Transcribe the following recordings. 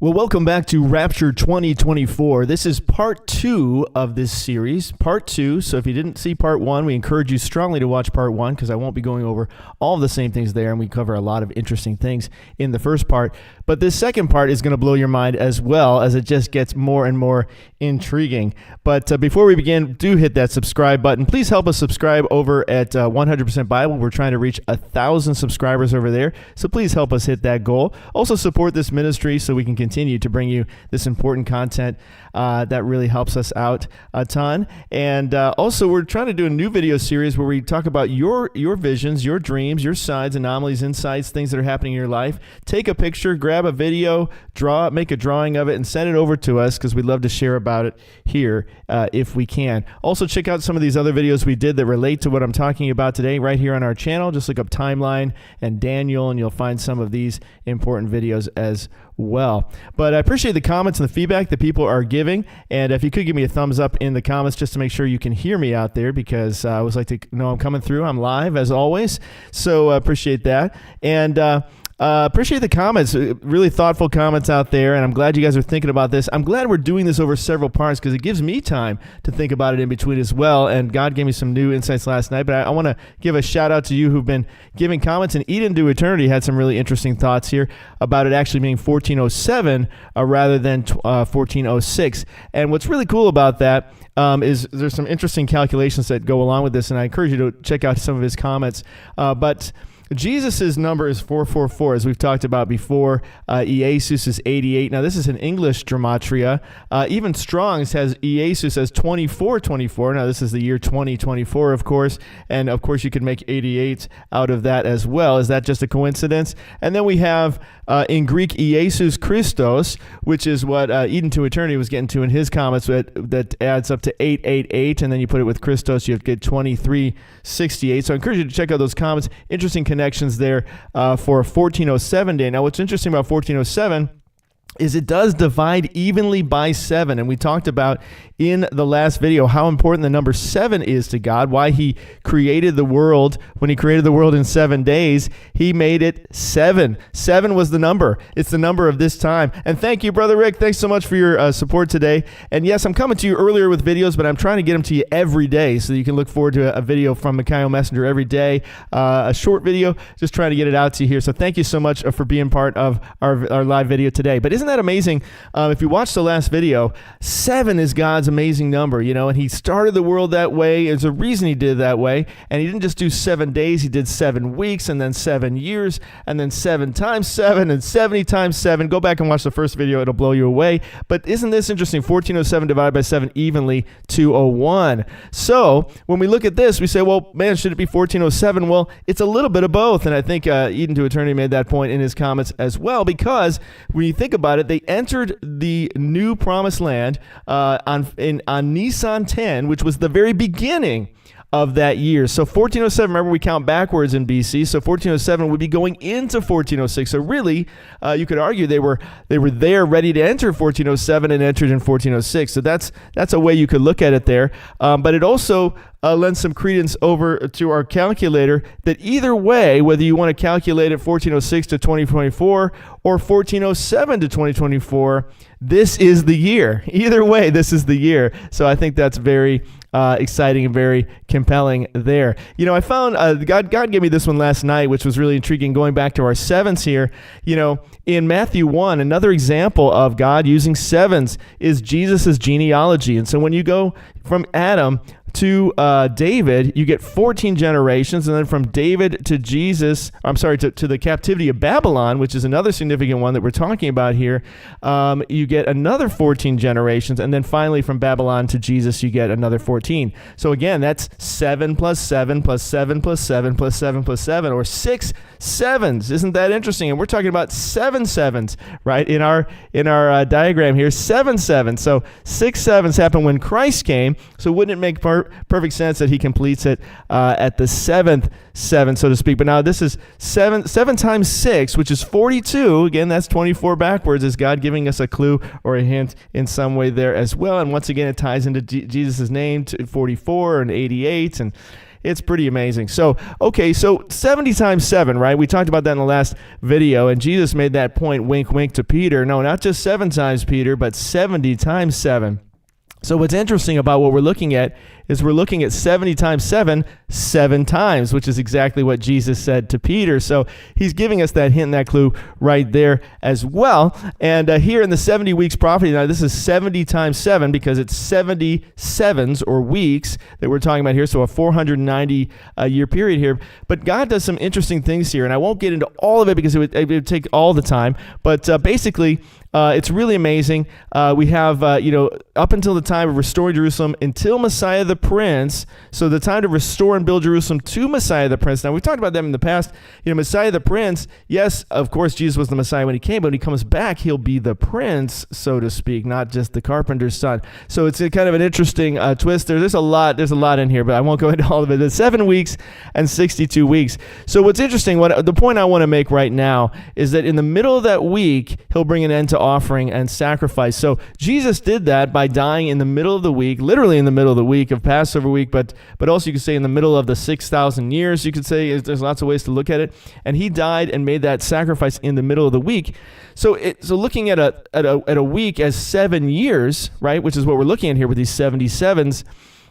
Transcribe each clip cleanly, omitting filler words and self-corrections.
Well, welcome back to Rapture 2024. This is part 2 of this series, part 2. So if you didn't see part 1, we encourage you strongly to watch part 1 because I won't be going over all of the same things there, and we cover a lot of interesting things in the first part. But this second part is going to blow your mind as well, as it just gets more and more intriguing. But before we begin, do hit that subscribe button. Please help us subscribe over at 100% Bible. We're trying to reach 1,000 subscribers over there, so please help us hit that goal. Also support this ministry so we can continue to bring you this important content that really helps us out a ton. And also, we're trying to do a new video series where we talk about your visions, your dreams, your signs, anomalies, insights, things that are happening in your life. Take a picture, grab a video, make a drawing of it, and send it over to us because we'd love to share about it here if we can. Also, check out some of these other videos we did that relate to what I'm talking about today right here on our channel. Just look up Timeline and Daniel, and you'll find some of these important videos as well. But I appreciate the comments and the feedback that people are giving, and if you could give me a thumbs up in the comments just to make sure you can hear me out there, because I always like to know I'm coming through. I'm live as always, so appreciate that. And appreciate the comments, really thoughtful comments out there, and I'm glad you guys are thinking about this. I'm glad we're doing this over several parts because it gives me time to think about it in between as well, and God gave me some new insights last night, but I want to give a shout out to you who've been giving comments, and Eat Into Eternity had some really interesting thoughts here about it actually being 1407 rather than 1406, and what's really cool about that is there's some interesting calculations that go along with this, and I encourage you to check out some of his comments, but Jesus' number is 444, as we've talked about before. Iesus is 88. Now, this is an English gematria. Even Strong's has Iesus as 2424. Now, this is the year 2024, of course. And, of course, you could make 88 out of that as well. Is that just a coincidence? And then we have, in Greek, Iesus Christos, which is what Eat Into Eternity was getting to in his comments, that adds up to 888. And then you put it with Christos, you have to get 2368. So I encourage you to check out those comments. Interesting connections there for 1407 day. Now, what's interesting about 1407 is it does divide evenly by 7. And we talked about in the last video how important the number 7 is to God, why he created the world. When he created the world in 7 days, he made it 7. 7 was the number. It's the number of this time. And thank you, Brother Rick. Thanks so much for your support today. And yes, I'm coming to you earlier with videos, but I'm trying to get them to you every day so you can look forward to a video from Mikhail Messenger every day, a short video, just trying to get it out to you here. So thank you so much for being part of our live video today. But isn't that amazing? If you watched the last video, 7 is God's amazing number, and he started the world that way. There's a reason he did it that way, and he didn't just do 7 days. He did 7 weeks, and then 7 years, and then 7 times 7, and 70 times 7. Go back and watch the first video. It'll blow you away. But isn't this interesting? 1407 divided by 7 evenly, 201. So when we look at this, we say, well, man, should it be 1407? Well, it's a little bit of both, and I think Eat Into Eternity made that point in his comments as well, because when you think about it, they entered the new promised land on Nisan 10, which was the very beginning of that year. So 1407, remember we count backwards in BC, so 1407 would be going into 1406. So really, you could argue they were there ready to enter 1407 and entered in 1406. So that's a way you could look at it there. But it also lends some credence over to our calculator that either way, whether you want to calculate it 1406 to 2024 or 1407 to 2024, this is the year. Either way, this is the year. So I think that's very exciting and very compelling there. I found God gave me this one last night, which was really intriguing. Going back to our sevens here, in Matthew 1, another example of God using sevens is Jesus's genealogy. And so when you go from Adam to David, you get 14 generations, and then from David to Jesus, to the captivity of Babylon, which is another significant one that we're talking about here, you get another 14 generations, and then finally from Babylon to Jesus, you get another 14. So again, that's 7 plus 7 plus 7 plus 7 plus 7 plus 7, or 6 sevens. Isn't that interesting? And we're talking about 7 sevens, right? In our diagram here, 7 sevens. So 6 sevens happened when Christ came. So wouldn't it make perfect sense that he completes it at the 7th 7, so to speak? But now this is 7 times 6, which is 42. Again, that's 24 backwards. Is God giving us a clue or a hint in some way there as well? And once again, it ties into Jesus' name to 44 and 88 and It's pretty amazing. So, okay, so 70 times 7, right? We talked about that in the last video, and Jesus made that point, wink, wink, to Peter. No, not just 7 times, Peter, but 70 times 7. So what's interesting about what we're looking at is we're looking at 70 times 7, 7 times, which is exactly what Jesus said to Peter. So he's giving us that hint and that clue right there as well. And here in the 70 weeks prophecy, now this is 70 times 7 because it's 70 sevens or weeks that we're talking about here. So a 490 year period here. But God does some interesting things here. And I won't get into all of it because it would take all the time. But basically, it's really amazing. We have, up until the time of restoring Jerusalem until Messiah the Prince. So the time to restore and build Jerusalem to Messiah the Prince. Now, we've talked about them in the past. Messiah the Prince, yes, of course, Jesus was the Messiah when he came, but when he comes back, he'll be the Prince, so to speak, not just the carpenter's son. So it's a kind of an interesting twist there. There's a lot in here, but I won't go into all of it. It's 7 weeks and 62 weeks. So what's interesting, the point I want to make right now is that in the middle of that week, he'll bring an end to offering and sacrifice. So Jesus did that by dying in the middle of the week, literally in the middle of the week of Passover week, but also you could say in the middle of the 6,000 years, you could say. There's lots of ways to look at it. And he died and made that sacrifice in the middle of the week. So looking at a week as 7 years, right, which is what we're looking at here with these 77s,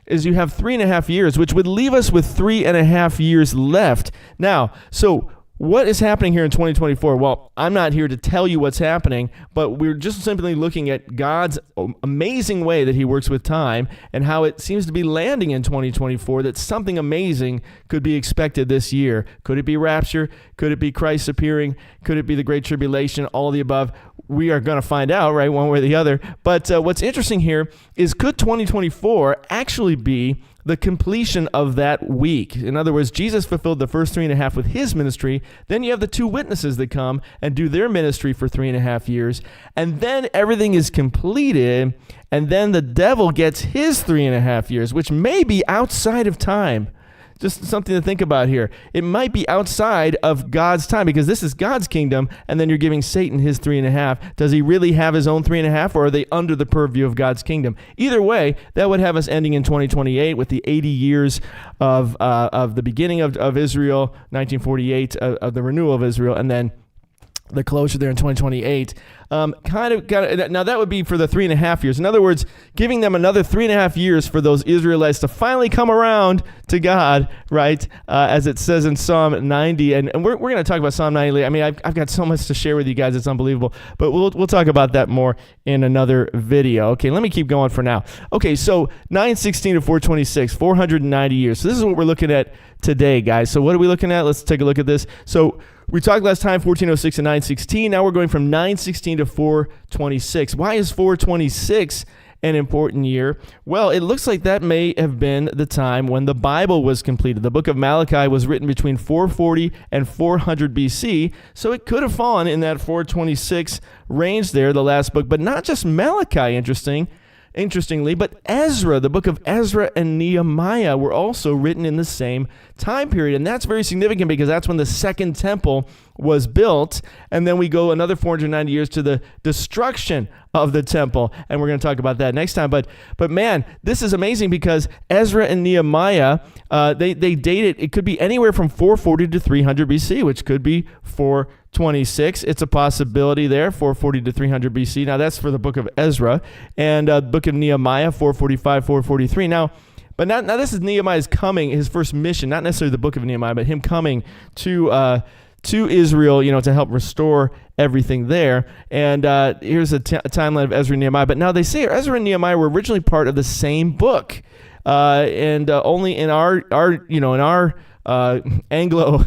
is you have 3.5 years, which would leave us with 3.5 years left. Now, so what is happening here in 2024? Well, I'm not here to tell you what's happening, but we're just simply looking at God's amazing way that he works with time and how it seems to be landing in 2024, that something amazing could be expected this year. Could it be rapture? Could it be Christ appearing? Could it be the Great Tribulation? All of the above. We are going to find out, right, one way or the other. But what's interesting here is, could 2024 actually be the completion of that week? In other words, Jesus fulfilled the first 3.5 with his ministry. Then you have the 2 witnesses that come and do their ministry for 3.5 years. And then everything is completed. And then the devil gets his 3.5 years, which may be outside of time. Just something to think about here. It might be outside of God's time because this is God's kingdom, and then you're giving Satan his 3.5. Does he really have his own 3.5, or are they under the purview of God's kingdom? Either way, that would have us ending in 2028 with the 80 years of the beginning of Israel, 1948, of the renewal of Israel, and then the closure there in 2028. Now that would be for the 3.5 years. In other words, giving them another 3.5 years for those Israelites to finally come around to God, right? As it says in Psalm 90, and we're going to talk about Psalm 90. I mean, I've got so much to share with you guys. It's unbelievable, but we'll talk about that more in another video. Okay, let me keep going for now. Okay, so 916 to 426, 490 years. So this is what we're looking at today, guys. So what are we looking at? Let's take a look at this. So we talked last time 1406 and 916. Now we're going from 916 to 426. Why is 426 an important year? Well, it looks like that may have been the time when the Bible was completed. The book of Malachi was written between 440 and 400 BC, so it could have fallen in that 426 range there, the last book. But not just Malachi, interestingly, but Ezra, the book of Ezra and Nehemiah were also written in the same time period. And that's very significant because that's when the second temple was built. And then we go another 490 years to the destruction of the temple. And we're going to talk about that next time. But man, this is amazing because Ezra and Nehemiah, they date it could be anywhere from 440 to 300 BC, which could be 426. It's a possibility there, 440 to 300 BC. Now, that's for the book of Ezra. And the book of Nehemiah, 445, 443. Now, this is Nehemiah's coming, his first mission, not necessarily the book of Nehemiah, but him coming to Israel, to help restore everything there. And here's a timeline of Ezra and Nehemiah. But now they say Ezra and Nehemiah were originally part of the same book, and only in our Anglo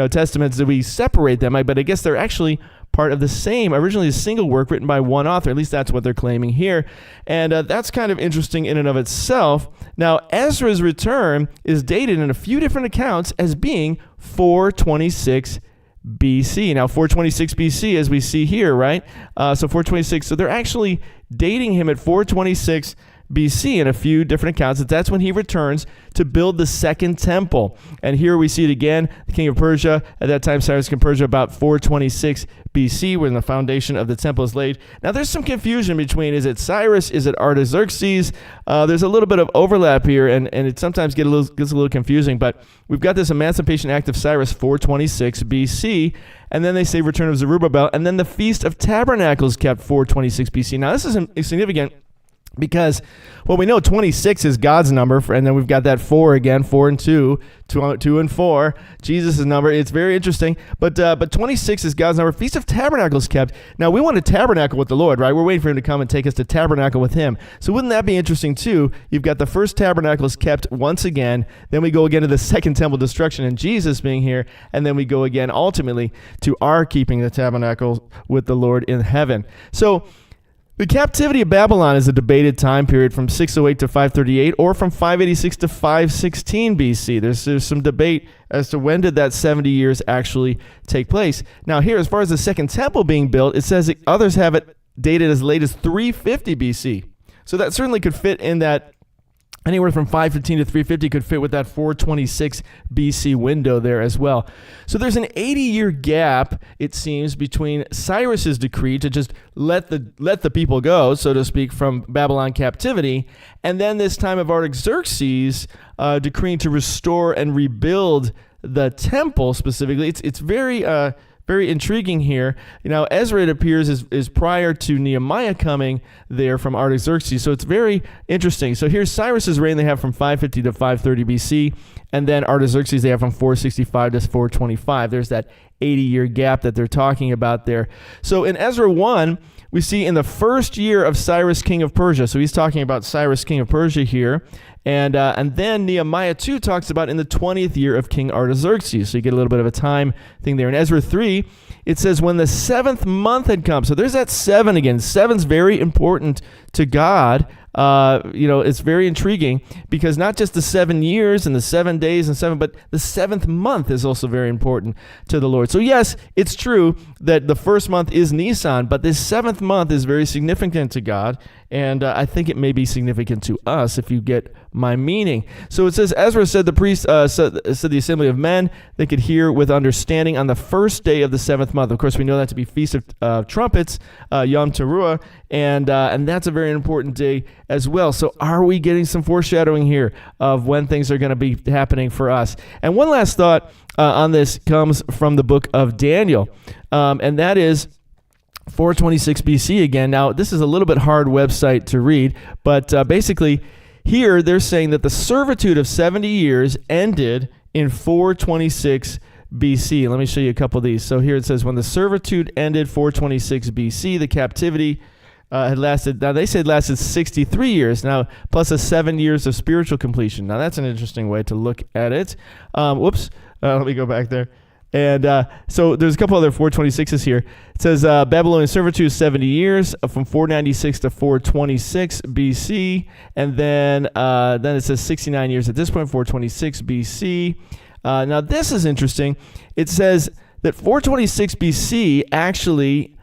testaments do we separate them. But I guess they're actually part of the same, originally a single work written by one author. At least that's what they're claiming here. And that's kind of interesting in and of itself. Now, Ezra's return is dated in a few different accounts as being 426 BC. Now, 426 BC, as we see here, right? So 426. So they're actually dating him at 426 BC in a few different accounts. That's when he returns to build the second temple. And here we see it again, the king of Persia. At that time, Cyrus king of Persia, about 426 BC, when the foundation of the temple is laid. Now, there's some confusion between, is it Cyrus, is it Artaxerxes? There's a little bit of overlap here, and it sometimes gets a little confusing, but we've got this Emancipation Act of Cyrus, 426 BC, and then they say return of Zerubbabel, and then the Feast of Tabernacles kept 426 BC. Now, this is significant because, well, we know 26 is God's number, and then we've got that 4 again, 4 and 2, 2 and 4, Jesus' number. It's very interesting, but 26 is God's number. Feast of Tabernacles kept. Now, we want to tabernacle with the Lord, right? We're waiting for him to come and take us to tabernacle with him. So wouldn't that be interesting, too? You've got the first tabernacles kept once again, then we go again to the second temple destruction and Jesus being here, and then we go again, ultimately, to our keeping the tabernacle with the Lord in heaven. So, the captivity of Babylon is a debated time period from 608 to 538 or from 586 to 516 BC. There's some debate as to when did that 70 years actually take place. Now here, as far as the second temple being built, it says that others have it dated as late as 350 BC. So that certainly could fit in that. Anywhere from 515 to 350 could fit with that 426 BC window there as well. So there's an 80-year gap, it seems, between Cyrus's decree to just let the people go, so to speak, from Babylon captivity, and then this time of Artaxerxes decreeing to restore and rebuild the temple specifically. It's very intriguing here. You know, Ezra, it appears, is prior to Nehemiah coming there from Artaxerxes. So it's very interesting. So here's Cyrus's reign they have from 550 to 530 BC. And then Artaxerxes they have from 465 to 425. There's that 80-year gap that they're talking about there. So in Ezra 1, we see in the first year of Cyrus, king of Persia. So he's talking about Cyrus, king of Persia here. And then Nehemiah 2 talks about in the 20th year of King Artaxerxes. So you get a little bit of a time thing there. In Ezra 3, it says when the 7th month had come. So there's that 7 again. 7's very important to God. It's very intriguing because not just the 7 years and the 7 days and 7, but the 7th month is also very important to the Lord. So yes, it's true that the first month is Nisan, but this 7th month is very significant to God. And I think it may be significant to us if you get my meaning. So it says, Ezra said the priest said the assembly of men, they could hear with understanding on the first day of the 7th month. Of course, we know that to be Feast of Trumpets, Yom Teruah, and that's a very important day as well. So are we getting some foreshadowing here of when things are going to be happening for us? And one last thought on this comes from the book of Daniel, and that is 426 BC again. Now, this is a little bit hard website to read, but basically here they're saying that the servitude of 70 years ended in 426 BC. Let me show you a couple of these. So here it says, when the servitude ended 426 BC, the captivity had lasted, now they said lasted 63 years, now plus 7 years of spiritual completion. Now that's an interesting way to look at it. Let me go back there. And so there's a couple other 426s here. It says Babylonian servitude 70 years from 496 to 426 BC. And then it says 69 years at this point, 426 BC. Now this is interesting. It says that 426 BC actually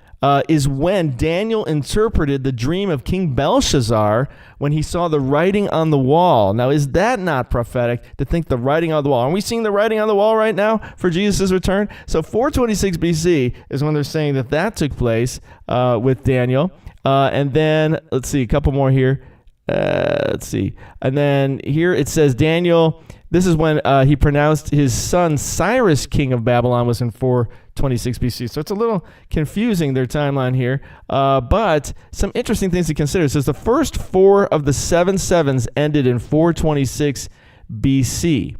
is when Daniel interpreted the dream of King Belshazzar when he saw the writing on the wall. Now, is that not prophetic to think the writing on the wall? Are we seeing the writing on the wall right now for Jesus' return? So 426 BC is when they're saying that took place with Daniel. And then, let's see, a couple more here. Let's see. And then here it says Daniel, this is when he pronounced his son Cyrus, king of Babylon, was in 426 BC. So it's a little confusing, their timeline here. But some interesting things to consider. It says the first 4 of the 7 sevens ended in 426 BC.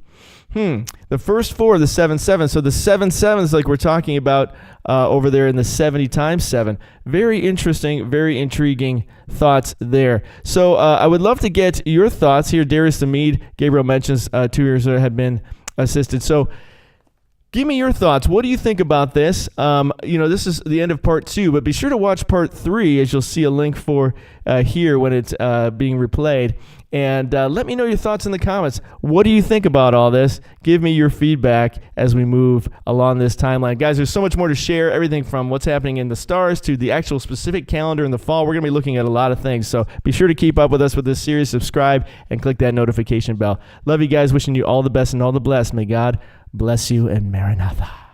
The first 4 of the 7 sevens. So the 7 sevens, like we're talking about over there in the 70 times 7. Very interesting, very intriguing thoughts there. So I would love to get your thoughts here. Darius the Mede, Gabriel mentions 2 years had been assisted. So give me your thoughts. What do you think about this? This is the end of part 2, but be sure to watch part 3, as you'll see a link for here when it's being replayed. And let me know your thoughts in the comments. What do you think about all this? Give me your feedback as we move along this timeline. Guys, there's so much more to share, everything from what's happening in the stars to the actual specific calendar in the fall. We're going to be looking at a lot of things. So be sure to keep up with us with this series, subscribe, and click that notification bell. Love you guys. Wishing you all the best and all the blessed. May God bless you, and Maranatha.